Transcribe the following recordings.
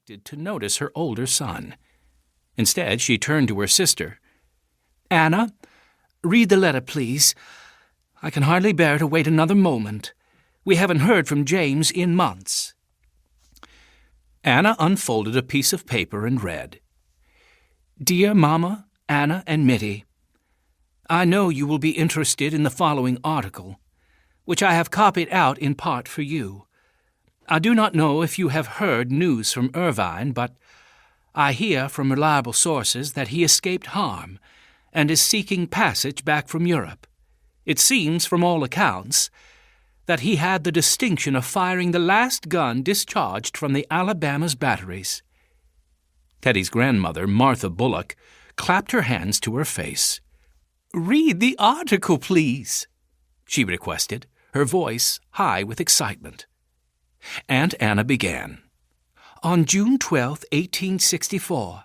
expected to notice her older son. Instead, she turned to her sister. "Anna, read the letter, please. I can hardly bear to wait another moment. We haven't heard from James in months." Anna unfolded a piece of paper and read, "Dear Mama, Anna, and Mitty, I know you will be interested in the following article, which I have copied out in part for you. I do not know if you have heard news from Irvine, but I hear from reliable sources that he escaped harm and is seeking passage back from Europe. It seems, from all accounts, that he had the distinction of firing the last gun discharged from the Alabama's batteries." Teddy's grandmother, Martha Bullock, clapped her hands to her face. "Read the article, please," she requested, her voice high with excitement. Aunt Anna began. "On June 12, 1864,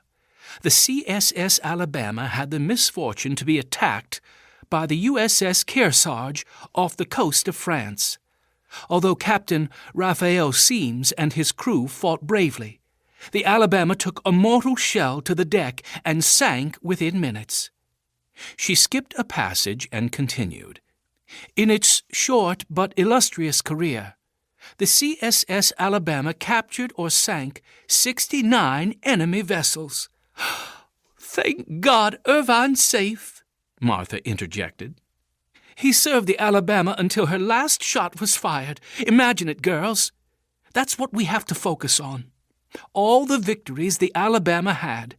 the CSS Alabama had the misfortune to be attacked by the USS Kearsarge off the coast of France. Although Captain Raphael Seams and his crew fought bravely, the Alabama took a mortal shell to the deck and sank within minutes." She skipped a passage and continued. "In its short but illustrious career, the CSS Alabama captured or sank 69 enemy vessels." "Thank God Irvine's safe," Martha interjected. "He served the Alabama until her last shot was fired. Imagine it, girls. That's what we have to focus on. All the victories the Alabama had.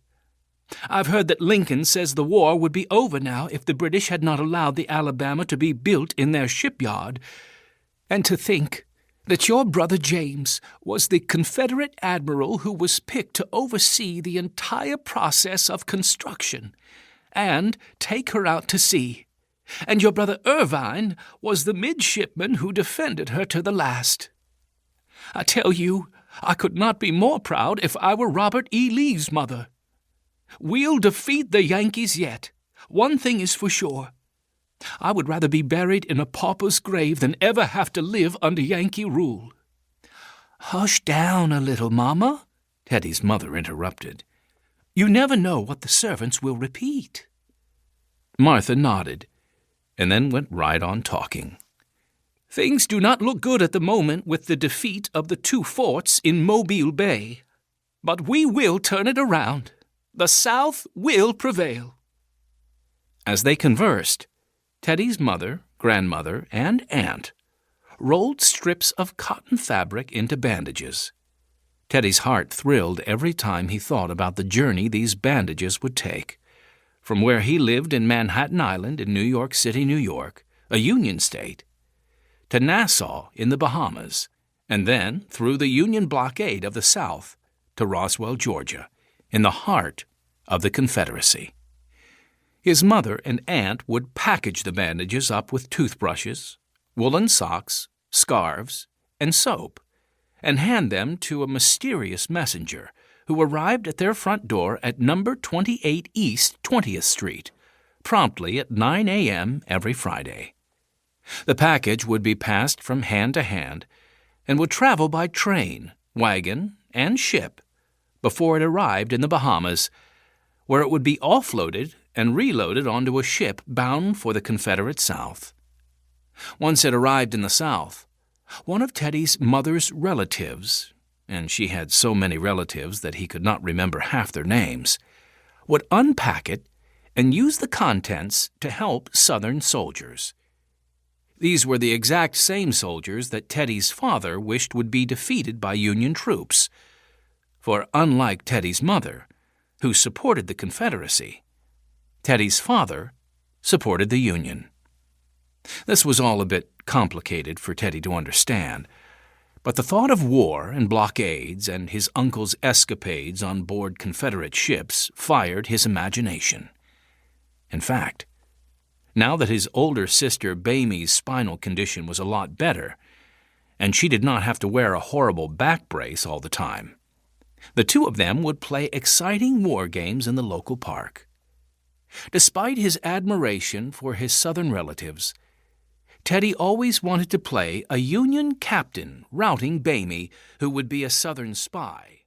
I've heard that Lincoln says the war would be over now if the British had not allowed the Alabama to be built in their shipyard. And to think that your brother James was the Confederate admiral who was picked to oversee the entire process of construction and take her out to sea. And your brother Irvine was the midshipman who defended her to the last. I tell you, I could not be more proud if I were Robert E. Lee's mother. We'll defeat the Yankees yet. One thing is for sure. I would rather be buried in a pauper's grave than ever have to live under Yankee rule." "Hush down a little, Mama," Teddy's mother interrupted. "You never know what the servants will repeat." Martha nodded, and then went right on talking. "Things do not look good at the moment with the defeat of the 2 forts in Mobile Bay. But we will turn it around. The South will prevail." As they conversed, Teddy's mother, grandmother, and aunt rolled strips of cotton fabric into bandages. Teddy's heart thrilled every time he thought about the journey these bandages would take, from where he lived in Manhattan Island in New York City, New York, a Union state, to Nassau in the Bahamas, and then through the Union blockade of the South to Roswell, Georgia, in the heart of the Confederacy. His mother and aunt would package the bandages up with toothbrushes, woolen socks, scarves, and soap, and hand them to a mysterious messenger who arrived at their front door at number 28 East 20th Street, promptly at 9 a.m. every Friday. The package would be passed from hand to hand and would travel by train, wagon, and ship before it arrived in the Bahamas, where it would be offloaded and reloaded onto a ship bound for the Confederate South. Once it arrived in the South, one of Teddy's mother's relatives, and she had so many relatives that he could not remember half their names, would unpack it and use the contents to help Southern soldiers. These were the exact same soldiers that Teddy's father wished would be defeated by Union troops, for unlike Teddy's mother, who supported the Confederacy, Teddy's father supported the Union. This was all a bit complicated for Teddy to understand, but the thought of war and blockades and his uncle's escapades on board Confederate ships fired his imagination. In fact, now that his older sister Bamie's spinal condition was a lot better, and she did not have to wear a horrible back brace all the time, the two of them would play exciting war games in the local park. Despite his admiration for his Southern relatives, Teddy always wanted to play a Union captain routing Bamie, who would be a Southern spy.